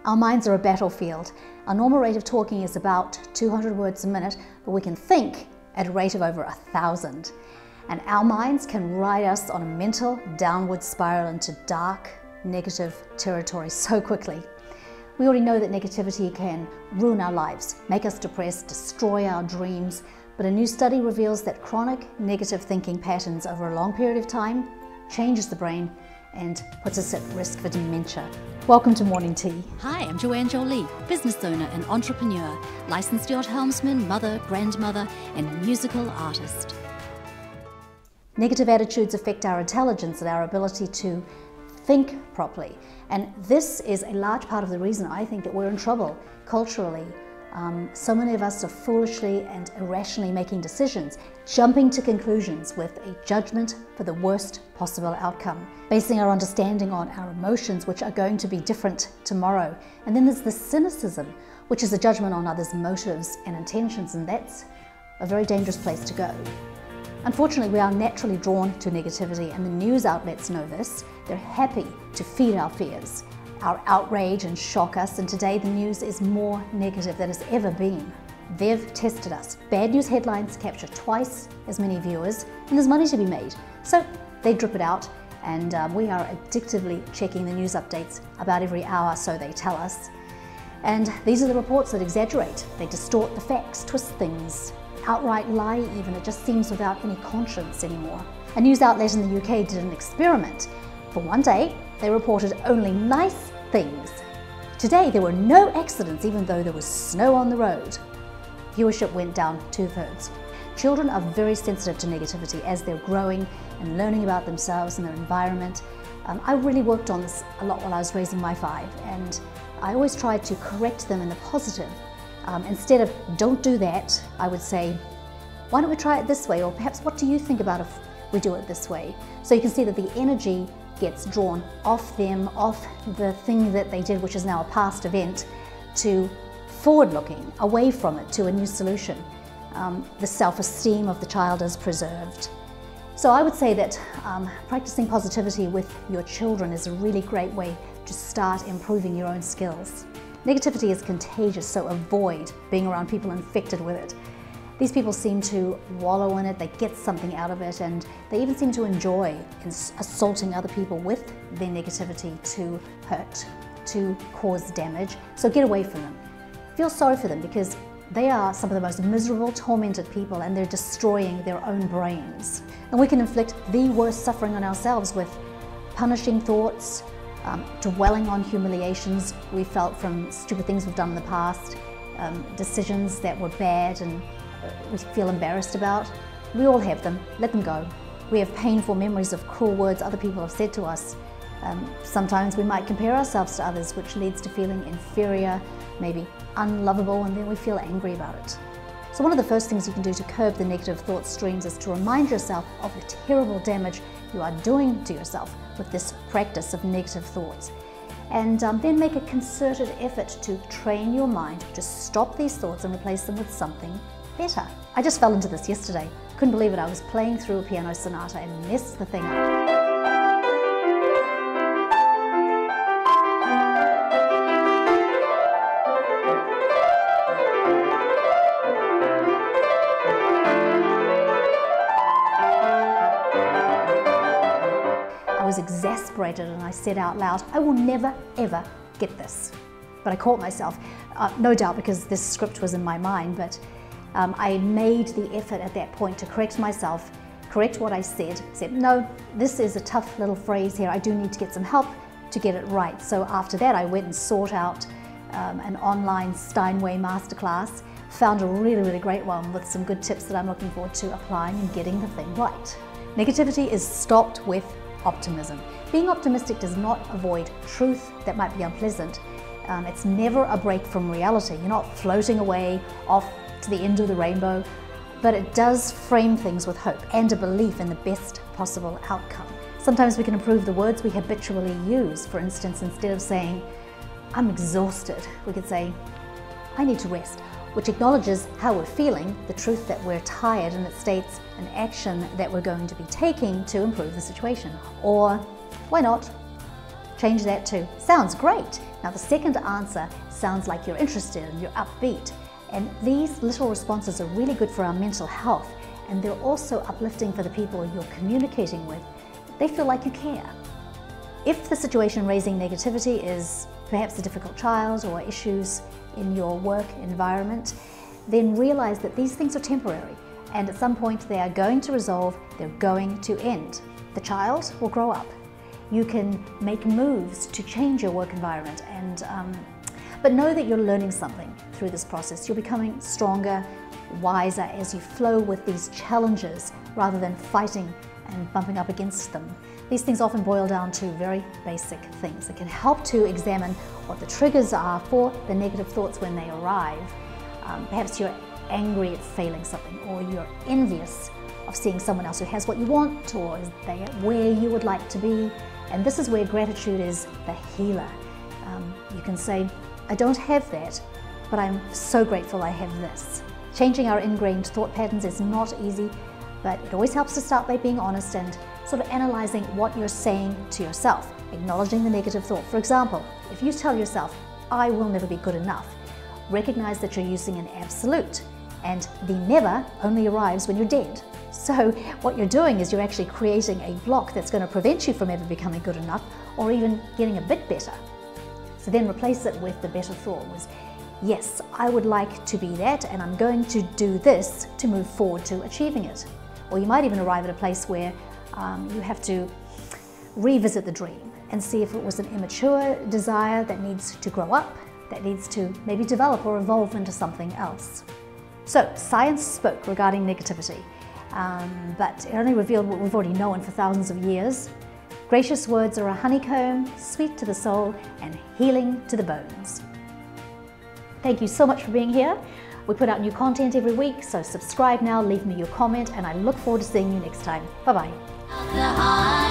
Our minds are a battlefield. Our normal rate of talking is about 200 words a minute, but we can think at a rate of over 1,000. And our minds can ride us on a mental downward spiral into dark, negative territory so quickly. We already know that negativity can ruin our lives, make us depressed, destroy our dreams, but a new study reveals that chronic negative thinking patterns over a long period of time changes the brain and puts us at risk for dementia. Welcome to Morning Tea. Hi, I'm Joanne, business owner and entrepreneur, licensed yacht helmsman, mother, grandmother, and musical artist. Negative attitudes affect our intelligence and our ability to think properly. And this is a large part of the reason I think that we're in trouble culturally. So many of us are foolishly and irrationally making decisions, jumping to conclusions with a judgment for the worst possible outcome, basing our understanding on our emotions, which are going to be different tomorrow. And then there's the cynicism, which is a judgment on others' motives and intentions, and that's a very dangerous place to go. Unfortunately, we are naturally drawn to negativity, and the news outlets know this. They're happy to feed our fears, our outrage, and shock us, and today the news is more negative than it's ever been. They've tested us. Bad news headlines capture twice as many viewers, and there's money to be made. So they drip it out, and we are addictively checking the news updates about every hour, so they tell us. And these are the reports that exaggerate. They distort the facts, twist things, outright lie even. It just seems without any conscience anymore. A news outlet in the UK did an experiment. For one day, they reported only nice things. Today, there were no accidents even though there was snow on the road. Viewership went down 2/3. Children are very sensitive to negativity as they're growing and learning about themselves and their environment. I really worked on this a lot while I was raising my 5, and I always tried to correct them in the positive. Instead of don't do that, I would say, why don't we try it this way? Or perhaps what do you think about if we do it this way? So you can see that the energy gets drawn off them, off the thing that they did, which is now a past event, to forward looking, away from it, to a new solution. The self-esteem of the child is preserved. So I would say that practicing positivity with your children is a really great way to start improving your own skills. Negativity is contagious, so avoid being around people infected with it. These people seem to wallow in it, they get something out of it, and they even seem to enjoy assaulting other people with their negativity to hurt, to cause damage. So get away from them. Feel sorry for them because they are some of the most miserable, tormented people, and they're destroying their own brains. And we can inflict the worst suffering on ourselves with punishing thoughts, dwelling on humiliations we felt from stupid things we've done in the past, decisions that were bad and we feel embarrassed about. We all have them. Let them go. We have painful memories of cruel words other people have said to us. Sometimes we might compare ourselves to others, which leads to feeling inferior, maybe unlovable, and then we feel angry about it. So one of the first things you can do to curb the negative thought streams is to remind yourself of the terrible damage you are doing to yourself with this practice of negative thoughts. And then make a concerted effort to train your mind to stop these thoughts and replace them with something better. I just fell into this yesterday. Couldn't believe it. I was playing through a piano sonata and messed the thing up. I was exasperated and I said out loud, I will never ever get this. But I caught myself, no doubt because this script was in my mind, but I made the effort at that point to correct myself, correct what I said no, this is a tough little phrase here, I do need to get some help to get it right. So after that I went and sought out an online Steinway masterclass, found a really great one with some good tips that I'm looking forward to applying and getting the thing right. Negativity is stopped with optimism. Being optimistic does not avoid truth that might be unpleasant. It's never a break from reality. You're not floating away off to the end of the rainbow, but it does frame things with hope and a belief in the best possible outcome. Sometimes we can improve the words we habitually use. For instance, instead of saying, I'm exhausted, we could say, I need to rest, which acknowledges how we're feeling, the truth that we're tired, and it states an action that we're going to be taking to improve the situation. Or why not change that to, sounds great, Now the second answer sounds like you're interested and you're upbeat, and these little responses are really good for our mental health, and they're also uplifting for the people you're communicating with. They feel like you care. If the situation raising negativity is perhaps a difficult child or issues in your work environment, then realize that these things are temporary, and at some point they are going to resolve, they're going to end. The child will grow up. You can make moves to change your work environment, but know that you're learning something through this process. You're becoming stronger, wiser as you flow with these challenges rather than fighting and bumping up against them. These things often boil down to very basic things that can help to examine what the triggers are for the negative thoughts when they arrive. Perhaps you're angry at failing something, or you're envious of seeing someone else who has what you want, or is they where you would like to be. And this is where gratitude is the healer. You can say, I don't have that, but I'm so grateful I have this. Changing our ingrained thought patterns is not easy, but it always helps to start by being honest and sort of analyzing what you're saying to yourself, acknowledging the negative thought. For example, if you tell yourself, I will never be good enough, recognize that you're using an absolute, and the never only arrives when you're dead. So what you're doing is you're actually creating a block that's going to prevent you from ever becoming good enough or even getting a bit better. So then replace it with the better thought was, yes, I would like to be that, and I'm going to do this to move forward to achieving it. Or you might even arrive at a place where you have to revisit the dream and see if it was an immature desire that needs to grow up, that needs to maybe develop or evolve into something else. So science spoke regarding negativity, but it only revealed what we've already known for thousands of years. Gracious words are a honeycomb, sweet to the soul and healing to the bones. Thank you so much for being here. We put out new content every week, so subscribe now, leave me your comment, and I look forward to seeing you next time. Bye-bye.